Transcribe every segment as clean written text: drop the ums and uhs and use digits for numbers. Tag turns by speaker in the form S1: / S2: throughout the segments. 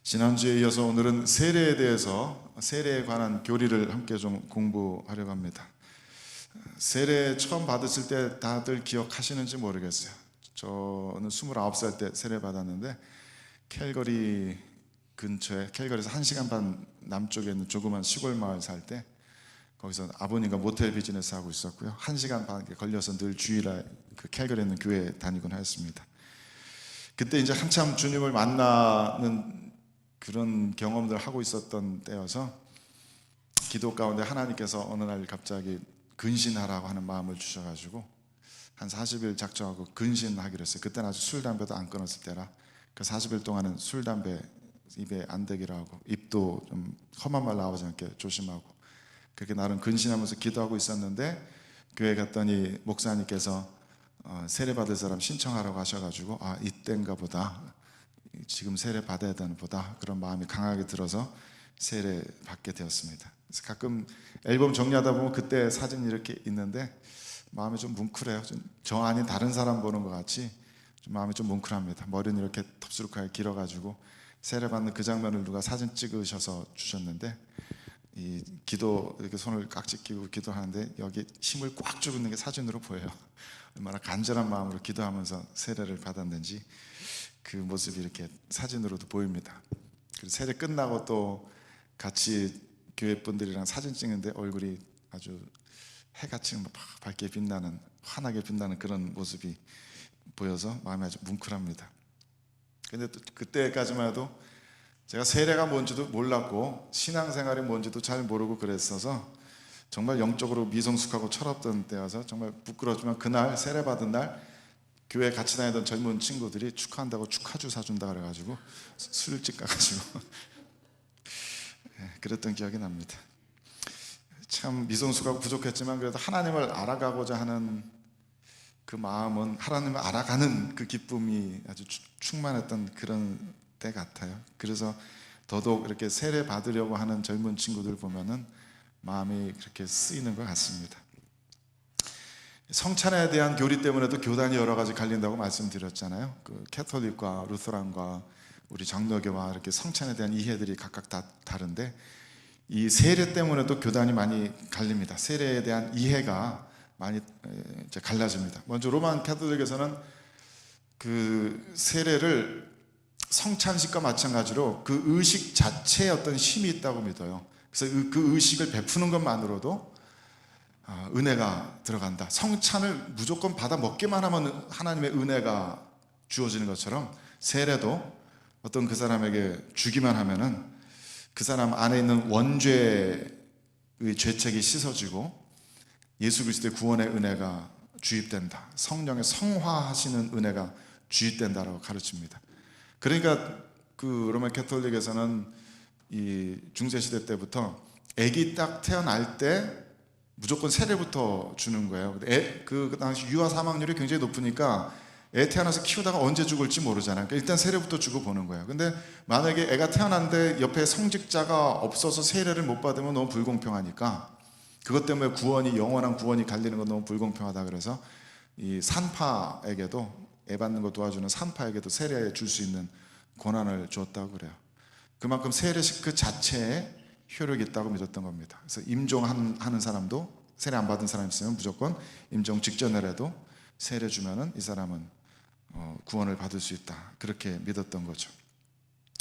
S1: 지난주에 이어서 오늘은 세례에 대해서 세례에 관한 교리를 함께 좀 공부하려고 합니다. 세례 처음 받으실 때 다들 기억하시는지 모르겠어요. 저는 29살 때 세례 받았는데 캘거리 근처에, 캘거리에서 1시간 반 남쪽에 있는 조그만 시골 마을 살 때 거기서 아버님과 모텔 비즈니스 하고 있었고요. 1시간 반 걸려서 늘 주일날 그 캘거리에 있는 교회에 다니곤 했습니다. 그때 이제 한참 주님을 만나는 그런 경험들을 하고 있었던 때여서 기도 가운데 하나님께서 어느 날 갑자기 근신하라고 하는 마음을 주셔가지고 한 40일 작정하고 근신하기로 했어요. 그때는 아직 술, 담배도 안 끊었을 때라 그 40일 동안은 술, 담배 입에 안 대기로 하고 입도 좀 험한 말 나오지 않게 조심하고 그렇게 나름 근신하면서 기도하고 있었는데 교회 갔더니 목사님께서 세례 받을 사람 신청하라고 하셔가지고 이때인가 보다, 지금 세례 받아야 되는 보다 그런 마음이 강하게 들어서 세례 받게 되었습니다. 그래서 가끔 앨범 정리하다 보면 그때 사진이 이렇게 있는데 마음이 좀 뭉클해요. 좀 저 아닌 다른 사람 보는 것 같이 좀 마음이 좀 뭉클합니다. 머리는 이렇게 덥수룩하게 길어가지고 세례 받는 그 장면을 누가 사진 찍으셔서 주셨는데 이 기도 이렇게 손을 깍지 끼고 기도하는데 여기 힘을 꽉 주고 있는 게 사진으로 보여요. 얼마나 간절한 마음으로 기도하면서 세례를 받았는지 그 모습이 이렇게 사진으로도 보입니다. 그래서 세례 끝나고 또 같이 교회 분들이랑 사진 찍는데 얼굴이 아주 해같이 막 밝게 빛나는, 환하게 빛나는 그런 모습이 보여서 마음이 아주 뭉클합니다. 근데 또 그때까지만 해도 제가 세례가 뭔지도 몰랐고 신앙생활이 뭔지도 잘 모르고 그랬어서 정말 영적으로 미성숙하고 철없던 때여서 정말 부끄러웠지만 그날 세례 받은 날 교회 같이 다니던 젊은 친구들이 축하한다고 축하주 사준다 그래가지고 술집 가가지고 그랬던 기억이 납니다. 참 미성숙하고 부족했지만 그래도 하나님을 알아가고자 하는 그 마음은, 하나님을 알아가는 그 기쁨이 아주 충만했던 그런 때 같아요. 그래서 더더욱 이렇게 세례 받으려고 하는 젊은 친구들 보면은 마음이 그렇게 쓰이는 것 같습니다. 성찬에 대한 교리 때문에도 교단이 여러 가지 갈린다고 말씀드렸잖아요. 그 캐톨릭과 루터란과 우리 장로교와 이렇게 성찬에 대한 이해들이 각각 다 다른데 이 세례 때문에도 교단이 많이 갈립니다. 세례에 대한 이해가 많이 이제 갈라집니다. 먼저 로만 캐톨릭에서는 그 세례를 성찬식과 마찬가지로 그 의식 자체에 어떤 힘이 있다고 믿어요. 그래서 그 의식을 베푸는 것만으로도 은혜가 들어간다. 성찬을 무조건 받아 먹기만 하면 하나님의 은혜가 주어지는 것처럼 세례도 어떤 그 사람에게 주기만 하면은 그 사람 안에 있는 원죄의 죄책이 씻어지고 예수 그리스도의 구원의 은혜가 주입된다. 성령의 성화하시는 은혜가 주입된다라고 가르칩니다. 그러니까 그 로마 캐톨릭에서는 이 중세시대 때부터 아기 딱 태어날 때 무조건 세례부터 주는 거예요. 그 당시 유아 사망률이 굉장히 높으니까 애 태어나서 키우다가 언제 죽을지 모르잖아요. 그러니까 일단 세례부터 주고 보는 거예요. 근데 만약에 애가 태어났는데 옆에 성직자가 없어서 세례를 못 받으면 너무 불공평하니까 그것 때문에 구원이, 영원한 구원이 갈리는 건 너무 불공평하다 그래서 이 산파에게도, 애 받는 거 도와주는 산파에게도 세례 줄 수 있는 권한을 주었다고 그래요. 그만큼 세례식 그 자체에 효력이 있다고 믿었던 겁니다. 그래서 임종하는 사람도 세례 안 받은 사람 있으면 무조건 임종 직전이라도 세례 주면은 이 사람은 구원을 받을 수 있다. 그렇게 믿었던 거죠.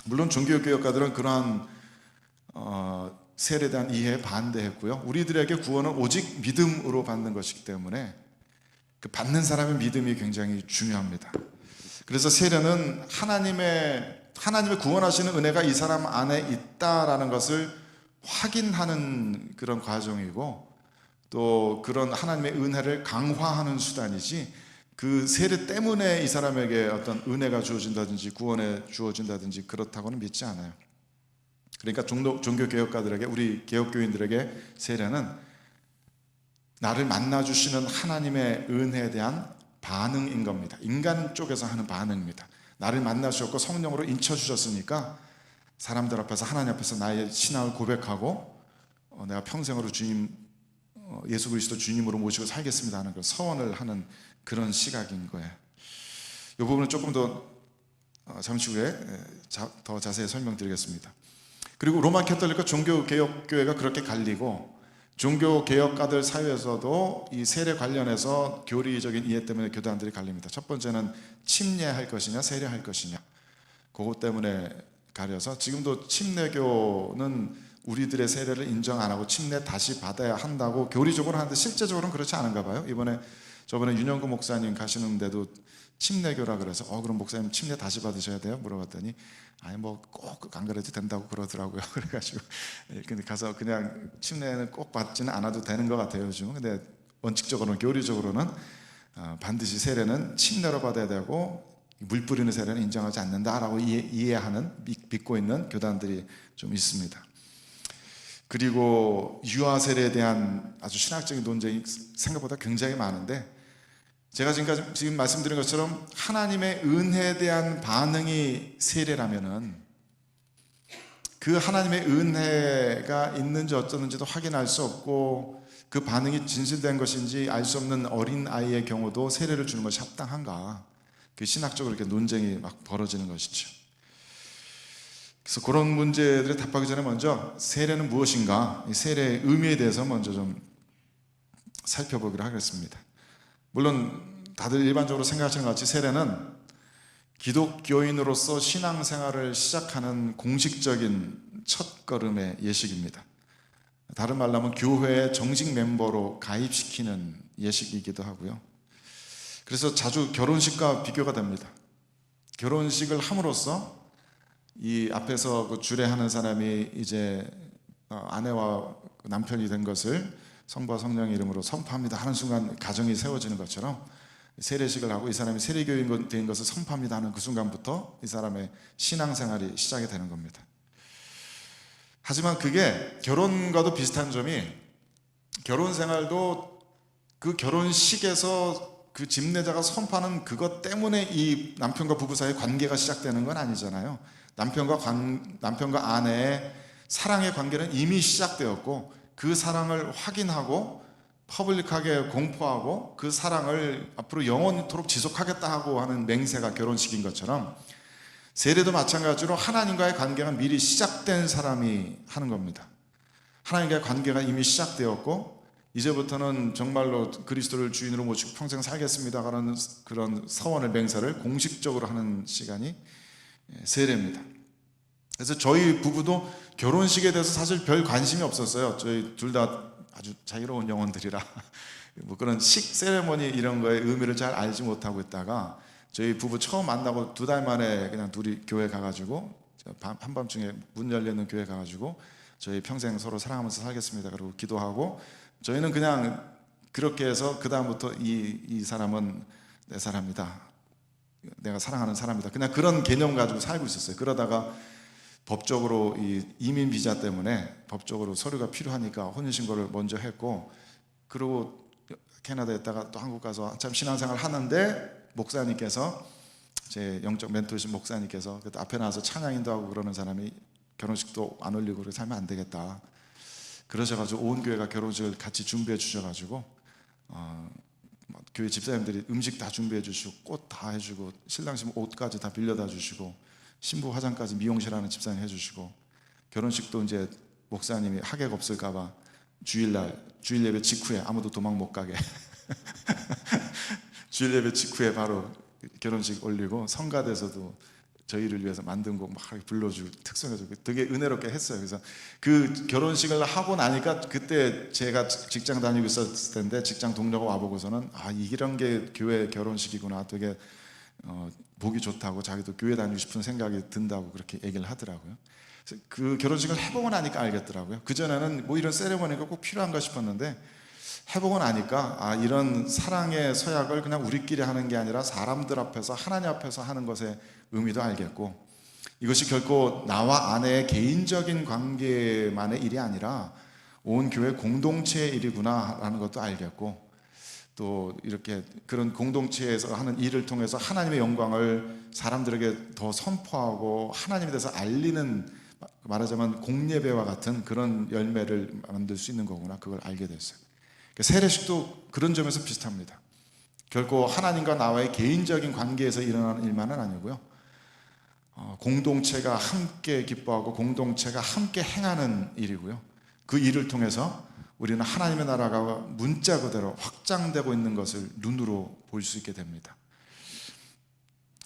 S1: 물론 종교개혁가들은 그러한 세례에 대한 이해에 반대했고요. 우리들에게 구원은 오직 믿음으로 받는 것이기 때문에 그 받는 사람의 믿음이 굉장히 중요합니다. 그래서 세례는 하나님의 구원하시는 은혜가 이 사람 안에 있다라는 것을 확인하는 그런 과정이고 또 그런 하나님의 은혜를 강화하는 수단이지 그 세례 때문에 이 사람에게 어떤 은혜가 주어진다든지 구원에 주어진다든지 그렇다고는 믿지 않아요. 그러니까 종교개혁가들에게, 우리 개혁교인들에게 세례는 나를 만나주시는 하나님의 은혜에 대한 반응인 겁니다. 인간 쪽에서 하는 반응입니다. 나를 만나주셨고 성령으로 인쳐주셨으니까 사람들 앞에서, 하나님 앞에서 나의 신앙을 고백하고 내가 평생으로 주님, 예수 그리스도 주님으로 모시고 살겠습니다 하는 그 서원을 하는 그런 시각인 거예요. 이 부분은 조금 더 잠시 후에 더 자세히 설명드리겠습니다. 그리고 로마 캐톨릭과 종교개혁교회가 그렇게 갈리고 종교개혁가들 사이에서도 이 세례 관련해서 교리적인 이해 때문에 교단들이 갈립니다. 첫 번째는 침례할 것이냐 세례할 것이냐, 그것 때문에 가려서 지금도 침례교는 우리들의 세례를 인정 안 하고 침례 다시 받아야 한다고 교리적으로 하는데 실제적으로는 그렇지 않은가 봐요. 저번에 윤영구 목사님 가시는데도 침례교라 그래서 그럼 목사님 침례 다시 받으셔야 돼요? 물어봤더니 아니 뭐 꼭 안 그래도 된다고 그러더라고요. 그래가지고 근데 가서 그냥 침례는 꼭 받지는 않아도 되는 것 같아요 요즘은. 근데 원칙적으로는 교리적으로는 반드시 세례는 침례로 받아야 되고 물 뿌리는 세례는 인정하지 않는다라고 이해하는, 믿고 있는 교단들이 좀 있습니다. 그리고 유아 세례에 대한 아주 신학적인 논쟁이 생각보다 굉장히 많은데, 제가 지금 말씀드린 것처럼 하나님의 은혜에 대한 반응이 세례라면은 그 하나님의 은혜가 있는지 어쩌는지도 확인할 수 없고 그 반응이 진실된 것인지 알 수 없는 어린 아이의 경우도 세례를 주는 것이 합당한가, 그 신학적으로 이렇게 논쟁이 막 벌어지는 것이죠. 그래서 그런 문제들에 답하기 전에 먼저 세례는 무엇인가, 이 세례의 의미에 대해서 먼저 좀 살펴보기로 하겠습니다. 물론 다들 일반적으로 생각하시는 것 같이 세례는 기독교인으로서 신앙생활을 시작하는 공식적인 첫걸음의 예식입니다. 다른 말로 하면 교회의 정식 멤버로 가입시키는 예식이기도 하고요. 그래서 자주 결혼식과 비교가 됩니다. 결혼식을 함으로써 이 앞에서 그 주례하는 사람이 이제 아내와 남편이 된 것을 성부와 성령의 이름으로 선포합니다 하는 순간 가정이 세워지는 것처럼 세례식을 하고 이 사람이 세례교인 된 것을 선포합니다 하는 그 순간부터 이 사람의 신앙생활이 시작이 되는 겁니다. 하지만 그게 결혼과도 비슷한 점이, 결혼생활도 그 결혼식에서 그 집례자가 선포하는 그것 때문에 이 남편과 부부 사이의 관계가 시작되는 건 아니잖아요. 남편과 아내의 사랑의 관계는 이미 시작되었고 그 사랑을 확인하고 퍼블릭하게 공포하고 그 사랑을 앞으로 영원토록 지속하겠다 하고 하는 맹세가 결혼식인 것처럼 세례도 마찬가지로 하나님과의 관계가 미리 시작된 사람이 하는 겁니다. 하나님과의 관계가 이미 시작되었고 이제부터는 정말로 그리스도를 주인으로 모시고 평생 살겠습니다 하는 그런 서원을, 맹세를 공식적으로 하는 시간이 세례입니다. 그래서 저희 부부도 결혼식에 대해서 사실 별 관심이 없었어요. 저희 둘 다 아주 자유로운 영혼들이라 뭐 그런 식 세레머니 이런 거의 의미를 잘 알지 못하고 있다가 저희 부부 처음 만나고 2달 만에 그냥 둘이 교회 가가지고 한밤중에 문 열리는 교회 가가지고 저희 평생 서로 사랑하면서 살겠습니다 그리고 기도하고 저희는 그냥 그렇게 해서 그 다음부터 이 사람은 내 사람이다, 내가 사랑하는 사람이다, 그냥 그런 개념 가지고 살고 있었어요. 그러다가 법적으로 이 이민 비자 때문에 법적으로 서류가 필요하니까 혼인신고를 먼저 했고, 그리고 캐나다에 있다가 또 한국 가서 한참 신앙생활 하는데 목사님께서, 제 영적 멘토이신 목사님께서 그때 앞에 나와서 찬양인도 하고 그러는 사람이 결혼식도 안 올리고 그렇게 살면 안 되겠다 그러셔가지고 온 교회가 결혼식을 같이 준비해 주셔가지고 교회 집사님들이 음식 다 준비해 주시고 꽃 다 해주고 신랑 신부 옷까지 다 빌려다 주시고 신부 화장까지 미용실 하는 집사님 해주시고, 결혼식도 이제 목사님이 하객 없을까봐 주일 예배 직후에 아무도 도망 못 가게 주일 예배 직후에 바로 결혼식 올리고 성가대에서도 저희를 위해서 만든 곡 막 불러주고 특성해주고 되게 은혜롭게 했어요. 그래서 그 결혼식을 하고 나니까 그때 제가 직장 다니고 있었을 텐데 직장 동료가 와보고서는 이런 게 교회 결혼식이구나, 되게 보기 좋다고 자기도 교회 다니고 싶은 생각이 든다고 그렇게 얘기를 하더라고요. 그래서 그 결혼식을 해보고 나니까 알겠더라고요. 그전에는 뭐 이런 세레머니가 꼭 필요한가 싶었는데 해보고 나니까 이런 사랑의 서약을 그냥 우리끼리 하는 게 아니라 사람들 앞에서, 하나님 앞에서 하는 것의 의미도 알겠고, 이것이 결코 나와 아내의 개인적인 관계만의 일이 아니라 온 교회 공동체의 일이구나 라는 것도 알겠고, 또 이렇게 그런 공동체에서 하는 일을 통해서 하나님의 영광을 사람들에게 더 선포하고 하나님에 대해서 알리는, 말하자면 공예배와 같은 그런 열매를 만들 수 있는 거구나, 그걸 알게 됐어요. 세례식도 그런 점에서 비슷합니다. 결코 하나님과 나와의 개인적인 관계에서 일어나는 일만은 아니고요, 공동체가 함께 기뻐하고 공동체가 함께 행하는 일이고요. 그 일을 통해서 우리는 하나님의 나라가 문자 그대로 확장되고 있는 것을 눈으로 볼 수 있게 됩니다.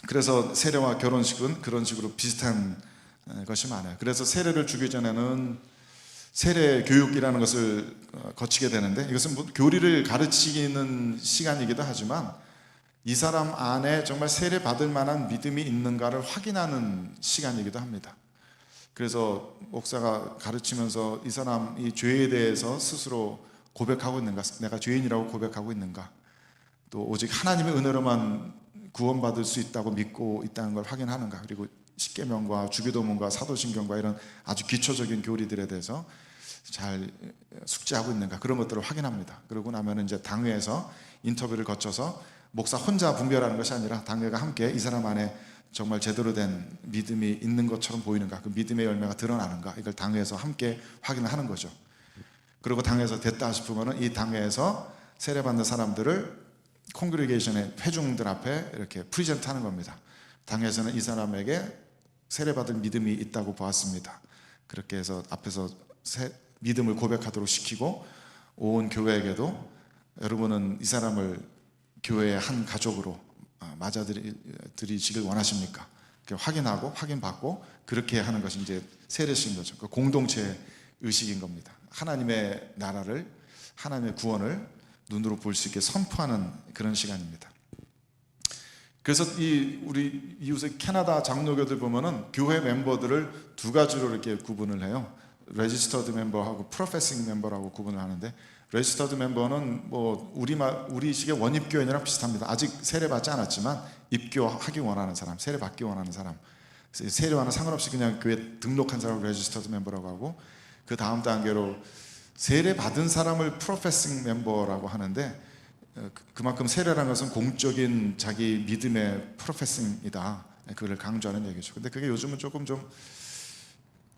S1: 그래서 세례와 결혼식은 그런 식으로 비슷한 것이 많아요. 그래서 세례를 주기 전에는 세례 교육이라는 것을 거치게 되는데, 이것은 교리를 가르치는 시간이기도 하지만 이 사람 안에 정말 세례 받을 만한 믿음이 있는가를 확인하는 시간이기도 합니다. 그래서 목사가 가르치면서 이 사람이 죄에 대해서 스스로 고백하고 있는가, 내가 죄인이라고 고백하고 있는가, 또 오직 하나님의 은혜로만 구원받을 수 있다고 믿고 있다는 걸 확인하는가, 그리고 십계명과 주기도문과 사도신경과 이런 아주 기초적인 교리들에 대해서 잘 숙지하고 있는가, 그런 것들을 확인합니다. 그러고 나면 이제 당회에서 인터뷰를 거쳐서 목사 혼자 분별하는 것이 아니라 당회가 함께 이 사람 안에 정말 제대로 된 믿음이 있는 것처럼 보이는가, 그 믿음의 열매가 드러나는가, 이걸 당회에서 함께 확인을 하는 거죠. 그리고 당회에서 됐다 싶으면 이 당회에서 세례받는 사람들을 콩그리게이션의 회중들 앞에 이렇게 프리젠트 하는 겁니다. 당회에서는 이 사람에게 세례받을 믿음이 있다고 보았습니다. 그렇게 해서 앞에서 믿음을 고백하도록 시키고, 온 교회에게도 여러분은 이 사람을 교회의 한 가족으로 맞아들이시길 원하십니까? 확인하고 확인받고 그렇게 하는 것이 이제 세례식인 거죠. 그 공동체 의식인 겁니다. 하나님의 나라를, 하나님의 구원을 눈으로 볼 수 있게 선포하는 그런 시간입니다. 그래서 우리 이웃의 캐나다 장로교들 보면은 교회 멤버들을 두 가지로 이렇게 구분을 해요. 레지스터드 멤버하고 프로페싱 멤버라고 구분을 하는데, 레지스터드 멤버는 뭐 우리식의 원입교인이랑 비슷합니다. 아직 세례받지 않았지만 입교하기 원하는 사람, 세례받기 원하는 사람, 세례와는 상관없이 그냥 교회 등록한 사람을 레지스터드 멤버라고 하고, 그 다음 단계로 세례받은 사람을 프로페싱 멤버라고 하는데, 그만큼 세례라는 것은 공적인 자기 믿음의 프로페싱이다, 그걸 강조하는 얘기죠. 근데 그게 요즘은 조금 좀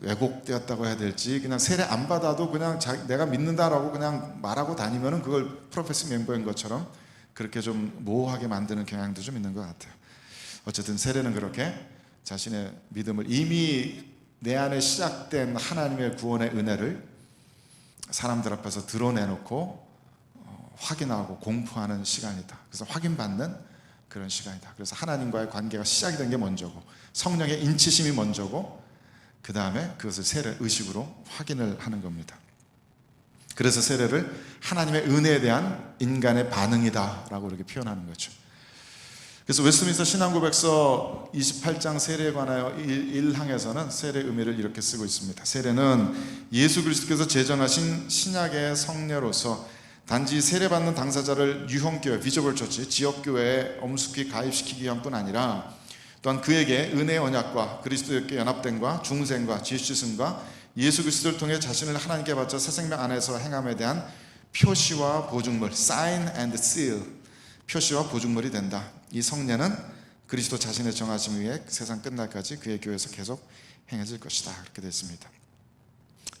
S1: 왜곡되었다고 해야 될지, 그냥 세례 안 받아도 그냥 내가 믿는다라고 그냥 말하고 다니면은 그걸 프로페싱 멤버인 것처럼 그렇게 좀 모호하게 만드는 경향도 좀 있는 것 같아요. 어쨌든 세례는 그렇게 자신의 믿음을, 이미 내 안에 시작된 하나님의 구원의 은혜를 사람들 앞에서 드러내놓고 확인하고 공포하는 시간이다. 그래서 확인받는 그런 시간이다. 그래서 하나님과의 관계가 시작이 된 게 먼저고, 성령의 인치심이 먼저고, 그 다음에 그것을 세례 의식으로 확인을 하는 겁니다. 그래서 세례를 하나님의 은혜에 대한 인간의 반응이다 라고 이렇게 표현하는 거죠. 그래서 웨스트민스터 신앙고백서 28장 세례에 관하여 1항에서는 세례의 의미를 이렇게 쓰고 있습니다. 세례는 예수 그리스도께서 제정하신 신약의 성례로서 단지 세례받는 당사자를 유형교회, 비저블 처치, 지역교회에 엄숙히 가입시키기 위함뿐 아니라 또한 그에게 은혜의 언약과 그리스도께 연합됨과 중생과 지으심과 예수 그리스도를 통해 자신을 하나님께 바쳐 새 생명 안에서 행함에 대한 표시와 보증물, sign and seal, 표시와 보증물이 된다. 이 성례는 그리스도 자신의 정하심 위에 세상 끝날까지 그의 교회에서 계속 행해질 것이다. 그렇게 됐습니다.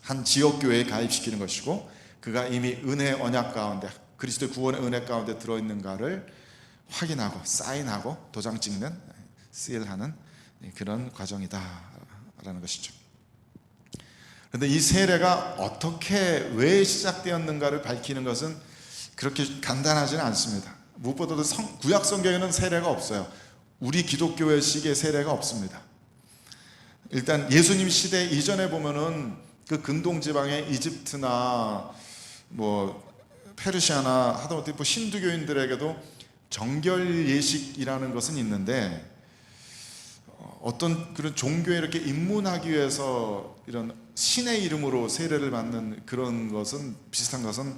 S1: 한 지역교회에 가입시키는 것이고, 그가 이미 은혜의 언약 가운데, 그리스도의 구원의 은혜 가운데 들어있는가를 확인하고 사인하고 도장 찍는, 시일하는 그런 과정이다라는 것이죠. 그런데 이 세례가 어떻게, 왜 시작되었는가를 밝히는 것은 그렇게 간단하지는 않습니다. 무엇보다도 구약 성경에는 세례가 없어요. 우리 기독교회식의 세례가 없습니다. 일단 예수님 시대 이전에 보면은 그 근동 지방의 이집트나 뭐 페르시아나 하다못해 뭐 힌두교인들에게도 정결 예식이라는 것은 있는데, 어떤 그런 종교에 이렇게 입문하기 위해서 이런 신의 이름으로 세례를 받는 그런 것은, 비슷한 것은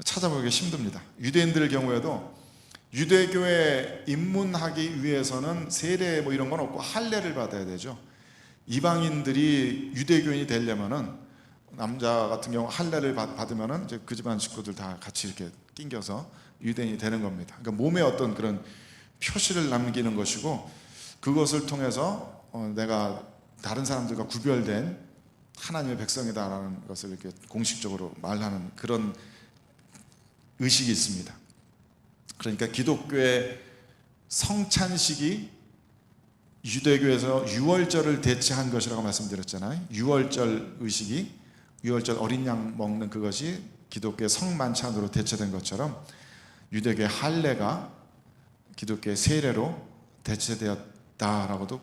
S1: 찾아보기 힘듭니다. 유대인들의 경우에도 유대교에 입문하기 위해서는 세례 뭐 이런 건 없고 할례를 받아야 되죠. 이방인들이 유대교인이 되려면은, 남자 같은 경우 할례를 받으면은 이제 그 집안 식구들 다 같이 이렇게 낑겨서 유대인이 되는 겁니다. 그러니까 몸에 어떤 그런 표시를 남기는 것이고, 그것을 통해서 내가 다른 사람들과 구별된 하나님의 백성이다라는 것을 이렇게 공식적으로 말하는 그런 의식이 있습니다. 그러니까 기독교의 성찬식이 유대교에서 유월절을 대체한 것이라고 말씀드렸잖아요. 유월절 의식이, 유월절 어린 양 먹는 그것이 기독교의 성만찬으로 대체된 것처럼 유대교의 할례가 기독교의 세례로 대체되었다라고도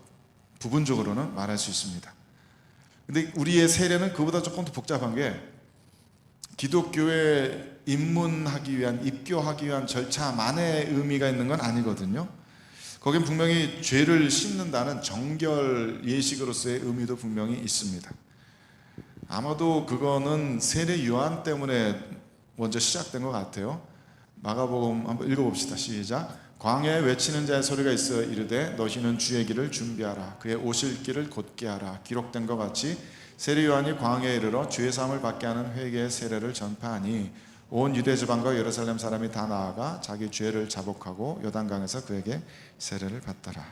S1: 부분적으로는 말할 수 있습니다. 근데 우리의 세례는 그보다 조금 더 복잡한 게 기독교에 입문하기 위한, 입교하기 위한 절차만의 의미가 있는 건 아니거든요. 거긴 분명히 죄를 씻는다는 정결 예식으로서의 의미도 분명히 있습니다. 아마도 그거는 세례 요한 때문에 먼저 시작된 것 같아요. 마가복음 한번 읽어봅시다. 시작. 광야에 외치는 자의 소리가 있어 이르되 너희는 주의 길을 준비하라. 그의 오실 길을 곧게 하라. 기록된 것 같이 세례 요한이 광야에 이르러 주의 사함을 받게 하는 회개의 세례를 전파하니 온 유대 지방과 예루살렘 사람이 다 나아가 자기 죄를 자복하고 요단강에서 그에게 세례를 받더라.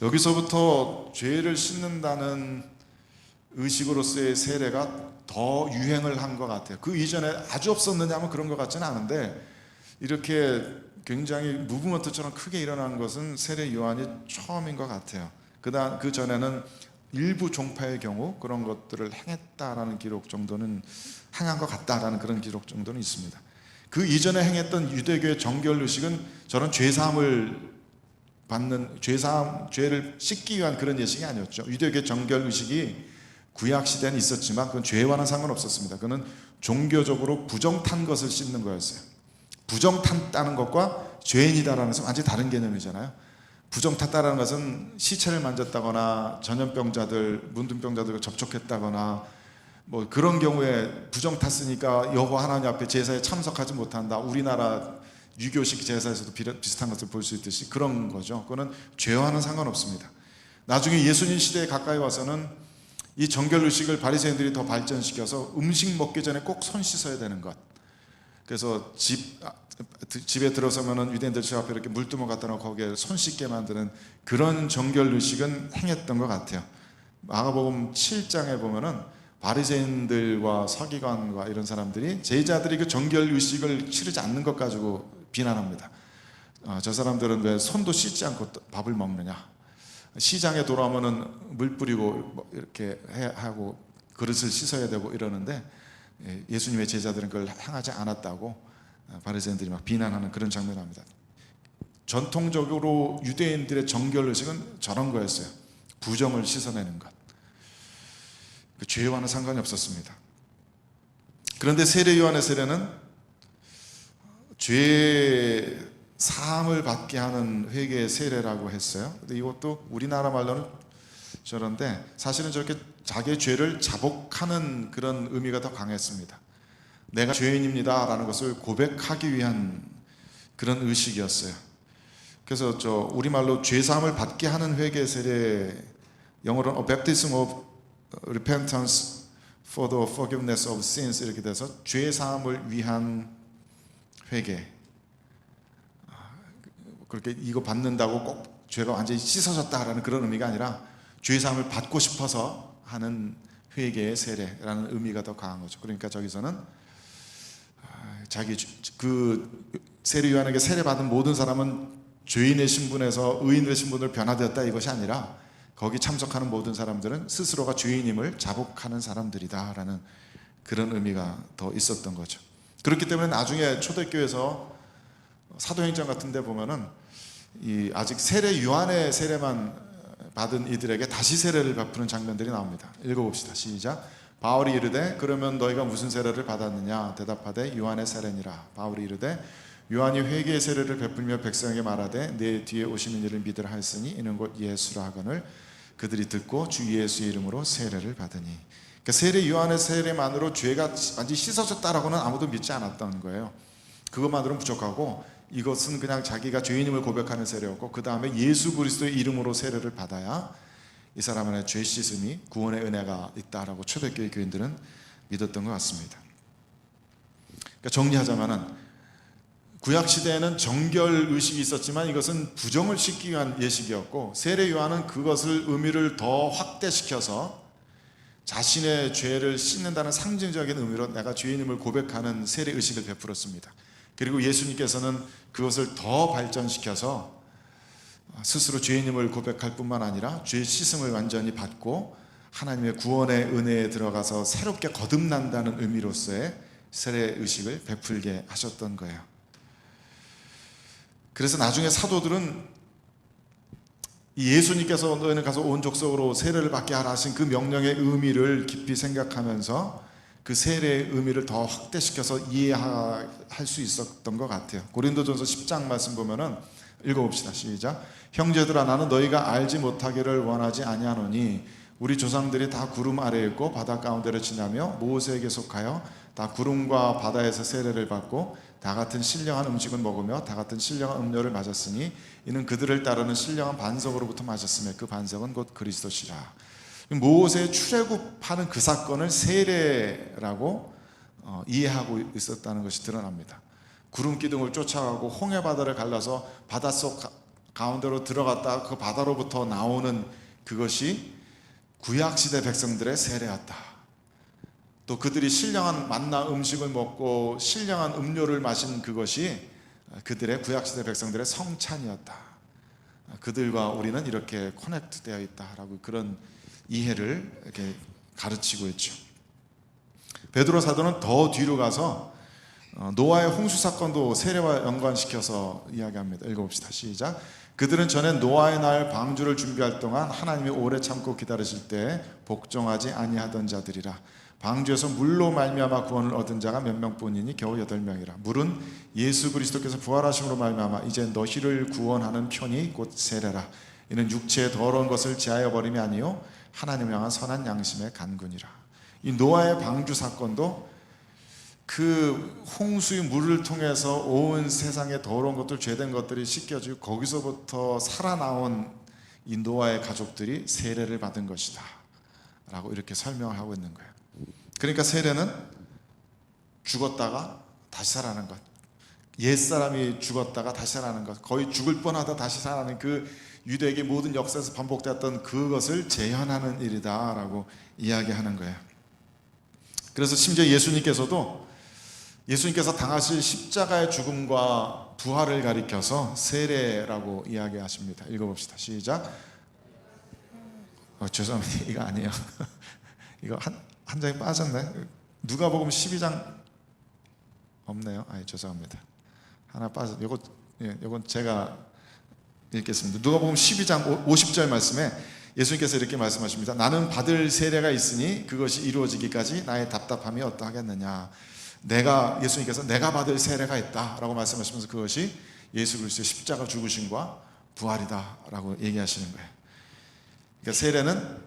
S1: 여기서부터 죄를 씻는다는 의식으로서의 세례가 더 유행을 한 것 같아요. 그 이전에 아주 없었느냐면 그런 것 같지는 않은데 이렇게 굉장히 무브먼트처럼 크게 일어난 것은 세례 요한이 처음인 것 같아요. 그 전에는 일부 종파의 경우 그런 것들을 행했다라는 기록 정도는, 행한 것 같다라는 그런 기록 정도는 있습니다. 그 이전에 행했던 유대교의 정결 의식은 저런 죄사함을 받는, 죄를 씻기 위한 그런 예식이 아니었죠. 유대교의 정결 의식이 구약 시대는 있었지만 그건 죄와는 상관없었습니다. 그는 종교적으로 부정탄 것을 씻는 거였어요. 부정탔다는 것과 죄인이다라는 것은 완전히 다른 개념이잖아요. 부정탔다라는 것은 시체를 만졌다거나 전염병자들, 문둥병자들과 접촉했다거나 뭐 그런 경우에 부정탔으니까 여호와 하나님 앞에 제사에 참석하지 못한다. 우리나라 유교식 제사에서도 비슷한 것을 볼 수 있듯이 그런 거죠. 그거는 죄와는 상관없습니다. 나중에 예수님 시대에 가까이 와서는 이 정결 의식을 바리새인들이 더 발전시켜서 음식 먹기 전에 꼭 손 씻어야 되는 것. 그래서 집에 들어서면은 유대인들 집 앞에 이렇게 물두멍 갖다 놓고 거기에 손 씻게 만드는 그런 정결 의식은 행했던 것 같아요. 마가복음 7장에 보면은 바리새인들과 서기관과 이런 사람들이 제자들이 그 정결 의식을 치르지 않는 것 가지고 비난합니다. 저 사람들은 왜 손도 씻지 않고 밥을 먹느냐? 시장에 돌아오면은 물 뿌리고 이렇게 하고 그릇을 씻어야 되고 이러는데 예수님의 제자들은 그걸 행하지 않았다고 바리새인들이 막 비난하는 그런 장면이 나옵니다. 전통적으로 유대인들의 정결 의식은 저런 거였어요. 부정을 씻어내는 것. 그 죄와는 상관이 없었습니다. 그런데 세례 요한의 세례는 죄 사함을 받게 하는 회개의 세례라고 했어요. 근데 이것도 우리나라 말로는 저런데 사실은 저렇게 자기의 죄를 자복하는 그런 의미가 더 강했습니다. 내가 죄인입니다 라는 것을 고백하기 위한 그런 의식이었어요. 그래서 우리말로 죄사함을 받게 하는 회개 세례, 영어로는 A Baptism of Repentance for the Forgiveness of Sins 이렇게 돼서 죄사함을 위한 회개. 그렇게 이거 받는다고 꼭 죄가 완전히 씻어졌다라는 그런 의미가 아니라 죄사함을 받고 싶어서 하는 회개의 세례라는 의미가 더 강한 거죠. 그러니까 저기서는 자기 그 세례 요한에게 세례 받은 모든 사람은 죄인의 신분에서 의인의 신분으로 변화되었다 이것이 아니라 거기 참석하는 모든 사람들은 스스로가 죄인임을 자복하는 사람들이다라는 그런 의미가 더 있었던 거죠. 그렇기 때문에 나중에 초대교회에서 사도행전 같은 데 보면은 아직 세례 요한의 세례만 받은 이들에게 다시 세례를 베푸는 장면들이 나옵니다. 읽어봅시다. 시작. 바울이 이르되 그러면 너희가 무슨 세례를 받았느냐? 대답하되 요한의 세례니라. 바울이 이르되 요한이 회개의 세례를 베풀며 백성에게 말하되 내 뒤에 오시는 이를 믿으라 하였으니 이는 곧 예수라 하거늘 그들이 듣고 주 예수의 이름으로 세례를 받으니. 그러니까 세례 요한의 세례만으로 죄가 완전히 씻어졌다라고는 아무도 믿지 않았던 거예요. 그것만으로는 부족하고 이것은 그냥 자기가 죄인임을 고백하는 세례였고 그 다음에 예수 그리스도의 이름으로 세례를 받아야 이 사람 안에 죄 씻음이 구원의 은혜가 있다라고 초대교회 교인들은 믿었던 것 같습니다. 그러니까 정리하자면은 구약 시대에는 정결 의식이 있었지만 이것은 부정을 씻기 위한 예식이었고 세례 요한은 그것을 의미를 더 확대시켜서 자신의 죄를 씻는다는 상징적인 의미로 내가 죄인임을 고백하는 세례 의식을 베풀었습니다. 그리고 예수님께서는 그것을 더 발전시켜서 스스로 죄인임을 고백할 뿐만 아니라 죄 씻음을 완전히 받고 하나님의 구원의 은혜에 들어가서 새롭게 거듭난다는 의미로서의 세례의식을 베풀게 하셨던 거예요. 그래서 나중에 사도들은 이 예수님께서 너희는 가서 온 족속으로 세례를 받게 하라 하신 그 명령의 의미를 깊이 생각하면서 그 세례의 의미를 더 확대시켜서 이해할 수 있었던 것 같아요. 고린도전서 10장 말씀 보면은 읽어봅시다. 시작. 형제들아, 나는 너희가 알지 못하기를 원하지 아니하노니 우리 조상들이 다 구름 아래에 있고 바다 가운데를 지나며 모세에게 속하여 다 구름과 바다에서 세례를 받고 다 같은 신령한 음식을 먹으며 다 같은 신령한 음료를 마셨으니 이는 그들을 따르는 신령한 반석으로부터 마셨으며 그 반석은 곧 그리스도시라. 모세의 출애굽하는 그 사건을 세례라고 이해하고 있었다는 것이 드러납니다. 구름 기둥을 쫓아가고 홍해 바다를 갈라서 바닷속 가운데로 들어갔다 그 바다로부터 나오는 그것이 구약시대 백성들의 세례였다. 또 그들이 신령한 만나 음식을 먹고 신령한 음료를 마신 그것이 그들의 구약시대 백성들의 성찬이었다. 그들과 우리는 이렇게 커넥트 되어 있다라고 그런 이해를 이렇게 가르치고 있죠. 베드로 사도는 더 뒤로 가서 노아의 홍수 사건도 세례와 연관시켜서 이야기합니다. 읽어봅시다. 시작. 그들은 전에 노아의 날 방주를 준비할 동안 하나님이 오래 참고 기다리실 때 복종하지 아니하던 자들이라. 방주에서 물로 말미암아 구원을 얻은 자가 몇 명뿐이니 겨우 8명이라. 물은 예수 그리스도께서 부활하심으로 말미암아 이제 너희를 구원하는 편이 곧 세례라. 이는 육체의 더러운 것을 제하여 버림이 아니요 하나님을 향한 선한 양심의 간군이라. 이 노아의 방주 사건도 그 홍수의 물을 통해서 온 세상의 더러운 것들, 죄된 것들이 씻겨지고 거기서부터 살아나온 이 노아의 가족들이 세례를 받은 것이다 라고 이렇게 설명을 하고 있는 거예요. 그러니까 세례는 죽었다가 다시 살아나는 것, 옛사람이 죽었다가 다시 살아나는 것, 거의 죽을 뻔하다 다시 살아나는 그 유대의 모든 역사에서 반복되었던 그것을 재현하는 일이다 라고 이야기하는 거예요. 그래서 심지어 예수님께서 당하실 십자가의 죽음과 부활을 가리켜서 세례라고 이야기하십니다. 읽어봅시다. 시작. 죄송합니다. 이거 아니에요. 이거 한 장이 빠졌네. 누가복음 12장 없네요. 죄송합니다. 하나 빠졌. 이건 제가 읽겠습니다. 누가복음 12장 50절 말씀에 예수님께서 이렇게 말씀하십니다. 나는 받을 세례가 있으니 그것이 이루어지기까지 나의 답답함이 어떠하겠느냐. 예수님께서 내가 받을 세례가 있다라고 말씀하시면서 그것이 예수 그리스도의 십자가 죽으심과 부활이다라고 얘기하시는 거예요. 그러니까 세례는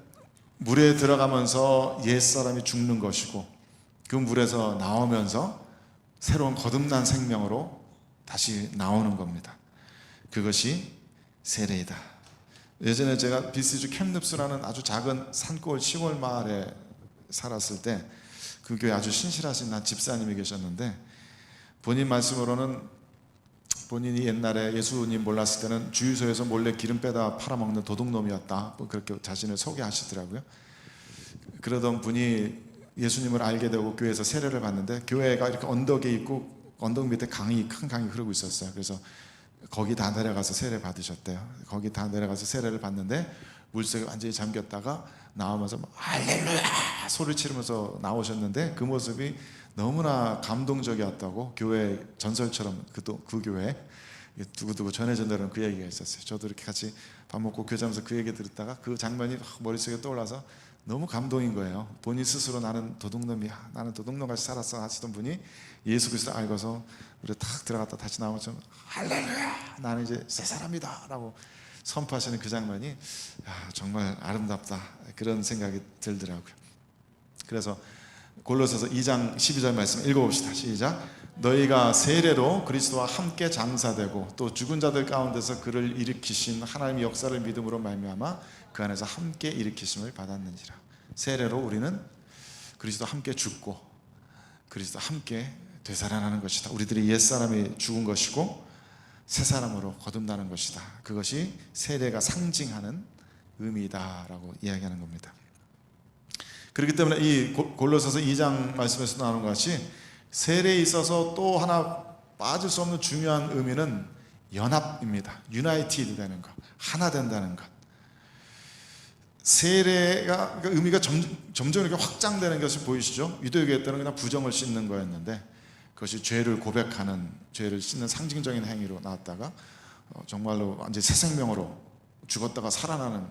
S1: 물에 들어가면서 옛사람이 죽는 것이고 그 물에서 나오면서 새로운 거듭난 생명으로 다시 나오는 겁니다. 그것이 세례이다. 예전에 제가 비스주 캠립스라는 아주 작은 산골 시골 마을에 살았을 때 그 교회 아주 신실하신 한 집사님이 계셨는데 본인 말씀으로는 본인이 옛날에 예수님 몰랐을 때는 주유소에서 몰래 기름 빼다 팔아먹는 도둑놈이었다, 그렇게 자신을 소개하시더라고요. 그러던 분이 예수님을 알게 되고 교회에서 세례를 받는데 교회가 이렇게 언덕에 있고 언덕 밑에 큰 강이 흐르고 있었어요. 그래서 거기 다 내려가서 세례 받으셨대요. 거기 다 내려가서 세례를 받는데 물속에 완전히 잠겼다가 나오면서 막 할렐루야 소리 치르면서 나오셨는데 그 모습이 너무나 감동적이었다고 교회 전설처럼 그 교회 두고두고 전해진다는 그 얘기가 있었어요. 저도 이렇게 같이 밥 먹고 교제하면서 그 얘기 들었다가 그 장면이 머릿속에 떠올라서 너무 감동인 거예요. 본인 스스로 나는 도둑놈이야, 나는 도둑놈같이 살았어 하시던 분이 예수 그리스도 알고서 우리 탁 들어갔다 다시 나오면서 할렐루야 나는 이제 새 사람이다 라고 선포하시는 그 장면이 정말 아름답다 그런 생각이 들더라고요. 그래서 골로새서 2장 12절 말씀 읽어봅시다. 시작. 너희가 세례로 그리스도와 함께 장사되고 또 죽은 자들 가운데서 그를 일으키신 하나님의 역사를 믿음으로 말미암아 그 안에서 함께 일으키심을 받았는지라. 세례로 우리는 그리스도와 함께 죽고 그리스도와 함께 되살아나는 것이다. 우리들이 옛사람이 죽은 것이고 새 사람으로 거듭나는 것이다. 그것이 세례가 상징하는 의미다라고 이야기하는 겁니다. 그렇기 때문에 이 골로새서 2장 말씀에서 나오는 것 같이 세례에 있어서 또 하나 빠질 수 없는 중요한 의미는 연합입니다. 유나이티드 되는 것, 하나 된다는 것. 세례가 의미가 점점 이렇게 확장되는 것을 보이시죠? 유대교회 때는 그냥 부정을 씻는 거였는데 그것이 죄를 고백하는, 죄를 씻는 상징적인 행위로 나왔다가 정말로 완전히 새 생명으로 죽었다가 살아나는,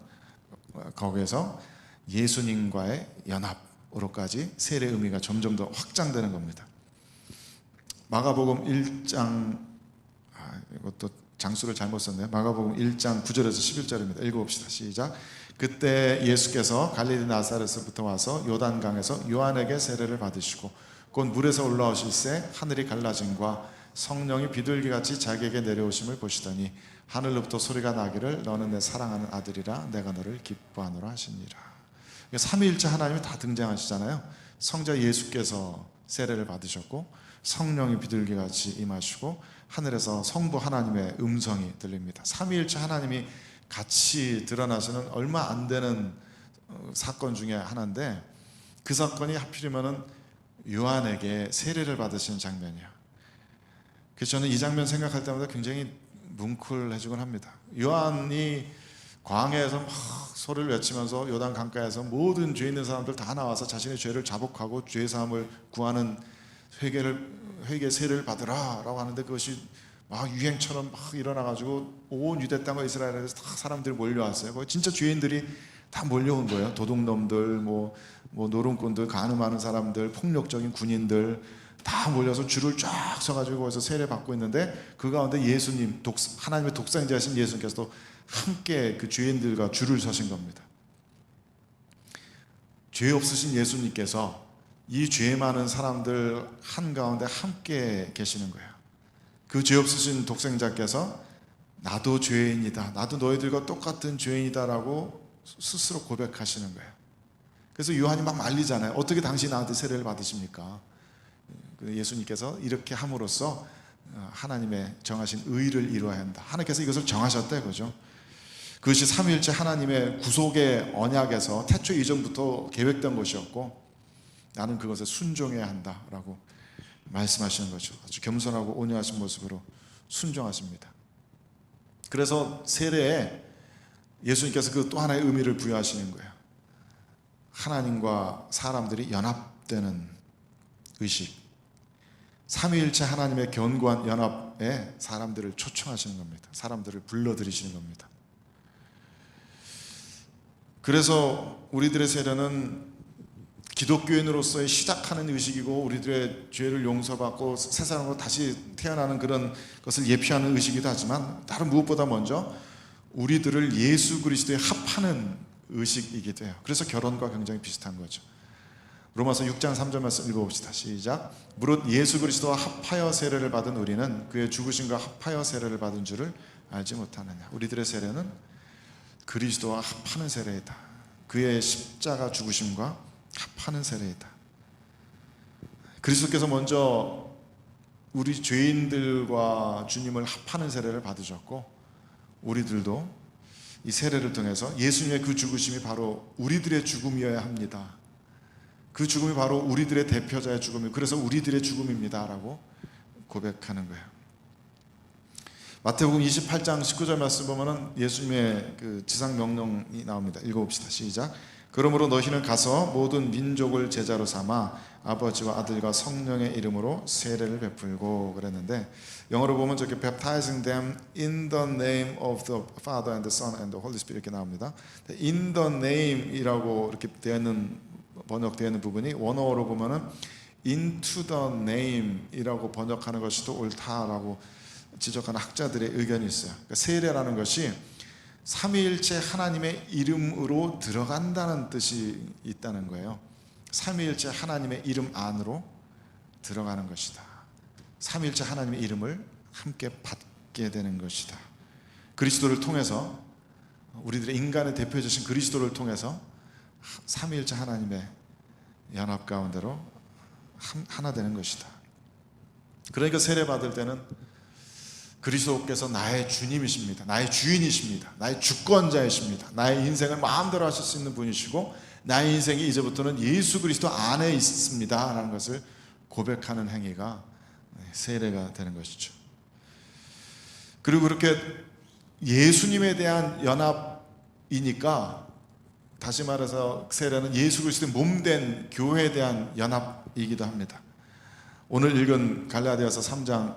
S1: 거기에서 예수님과의 연합으로까지 세례의 의미가 점점 더 확장되는 겁니다. 마가복음 1장, 이것도 장수를 잘못 썼네요. 마가복음 1장 9절에서 11절입니다. 읽어봅시다. 시작. 그때 예수께서 갈릴리 나사렛에서부터 와서 요단강에서 요한에게 세례를 받으시고 곧 물에서 올라오실새 하늘이 갈라짐과 성령이 비둘기같이 자기에게 내려오심을 보시더니 하늘로부터 소리가 나기를 너는 내 사랑하는 아들이라 내가 너를 기뻐하노라 하시니라. 삼위일체 하나님이 다 등장하시잖아요. 성자 예수께서 세례를 받으셨고 성령이 비둘기같이 임하시고 하늘에서 성부 하나님의 음성이 들립니다. 삼위일체 하나님이 같이 드러나시는 얼마 안 되는 사건 중에 하나인데, 그 사건이 하필이면은 요한에게 세례를 받으시는 장면이에요. 그래서 저는 이 장면 생각할 때마다 굉장히 뭉클해지곤 합니다. 요한이 광야에서 막 소리를 외치면서 요단 강가에서 모든 죄 있는 사람들 다 나와서 자신의 죄를 자복하고 죄 사함을 구하는 회개 세례를 받으라 라고 하는데, 그것이 막 유행처럼 막 일어나가지고 온 유대 땅과 이스라엘에서 다 사람들이 몰려왔어요. 거기 진짜 죄인들이 다 몰려온 거예요. 도둑놈들, 뭐 노름꾼들, 간음하는 사람들, 폭력적인 군인들 다 몰려서 줄을 쫙 서가지고 거기서 세례 받고 있는데, 그 가운데 예수님, 하나님의 독생자이신 예수님께서도 함께 그 죄인들과 줄을 서신 겁니다. 죄 없으신 예수님께서 이 죄 많은 사람들 한가운데 함께 계시는 거예요. 그 죄 없으신 독생자께서 나도 죄인이다, 나도 너희들과 똑같은 죄인이다라고 스스로 고백하시는 거예요. 그래서 요한이 막 말리잖아요. 어떻게 당신이 나한테 세례를 받으십니까? 예수님께서 이렇게 함으로써 하나님의 정하신 의를 이루어야 한다. 하나님께서 이것을 정하셨다, 그죠? 그것이 삼위일체 하나님의 구속의 언약에서 태초 이전부터 계획된 것이었고, 나는 그것에 순종해야 한다라고 말씀하시는 거죠. 아주 겸손하고 온유하신 모습으로 순종하십니다. 그래서 세례에 예수님께서 그 또 하나의 의미를 부여하시는 거예요. 하나님과 사람들이 연합되는 의식, 삼위일체 하나님의 견고한 연합에 사람들을 초청하시는 겁니다. 사람들을 불러들이시는 겁니다. 그래서 우리들의 세례는 기독교인으로서의 시작하는 의식이고, 우리들의 죄를 용서받고 새 사람으로 다시 태어나는 그런 것을 예표하는 의식이기도 하지만, 다른 무엇보다 먼저 우리들을 예수 그리스도에 합하는 의식이기도 해요. 그래서 결혼과 굉장히 비슷한 거죠. 로마서 6장 3절 말씀 읽어봅시다. 시작. 무릇 예수 그리스도와 합하여 세례를 받은 우리는 그의 죽으심과 합하여 세례를 받은 줄을 알지 못하느냐. 우리들의 세례는 그리스도와 합하는 세례이다. 그의 십자가 죽으심과 합하는 세례이다. 그리스도께서 먼저 우리 죄인들과 주님을 합하는 세례를 받으셨고, 우리들도 이 세례를 통해서 예수님의 그 죽으심이 바로 우리들의 죽음이어야 합니다. 그 죽음이 바로 우리들의 대표자의 죽음이고, 그래서 우리들의 죽음입니다 라고 고백하는 거예요. 마태복음 28장 19절 말씀 보면은 예수님의 그 지상 명령이 나옵니다. 읽어봅시다. 시작. 그러므로 너희는 가서 모든 민족을 제자로 삼아 아버지와 아들과 성령의 이름으로 세례를 베풀고 그랬는데, 영어로 보면 저렇게 baptizing them in the name of the Father and the Son and the Holy Spirit 이렇게 나옵니다. in the name이라고 이렇게 번역되어 있는 부분이 원어로 보면은 into the name이라고 번역하는 것이 더 옳다라고 지적하는 학자들의 의견이 있어요. 그러니까 세례라는 것이 삼위일체 하나님의 이름으로 들어간다는 뜻이 있다는 거예요. 삼위일체 하나님의 이름 안으로 들어가는 것이다. 삼위일체 하나님의 이름을 함께 받게 되는 것이다. 그리스도를 통해서, 우리들의 인간의 대표이신 그리스도를 통해서 삼위일체 하나님의 연합 가운데로 하나 되는 것이다. 그러니까 세례 받을 때는 그리스도께서 나의 주님이십니다. 나의 주인이십니다. 나의 주권자이십니다. 나의 인생을 마음대로 하실 수 있는 분이시고, 나의 인생이 이제부터는 예수 그리스도 안에 있습니다 라는 것을 고백하는 행위가 세례가 되는 것이죠. 그리고 그렇게 예수님에 대한 연합이니까, 다시 말해서 세례는 예수 그리스도의 몸된 교회에 대한 연합이기도 합니다. 오늘 읽은 갈라디아서 3장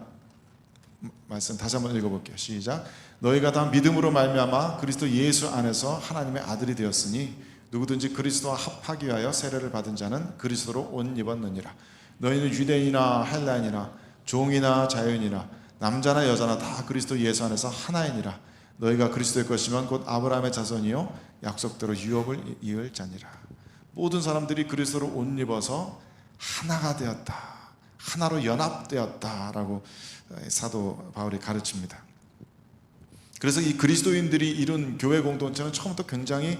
S1: 말씀 다시 한번 읽어볼게요. 시작. 너희가 다 믿음으로 말미암아 그리스도 예수 안에서 하나님의 아들이 되었으니 누구든지 그리스도와 합하기 위하여 세례를 받은 자는 그리스도로 옷 입었느니라. 너희는 유대인이나 헬라인이나 종이나 자유인이나 남자나 여자나 다 그리스도 예수 안에서 하나이니라. 너희가 그리스도의 것이면 곧 아브라함의 자손이요 약속대로 유업을 이을 자니라. 모든 사람들이 그리스도로 옷 입어서 하나가 되었다, 하나로 연합되었다라고 사도 바울이 가르칩니다. 그래서 이 그리스도인들이 이룬 교회 공동체는 처음부터 굉장히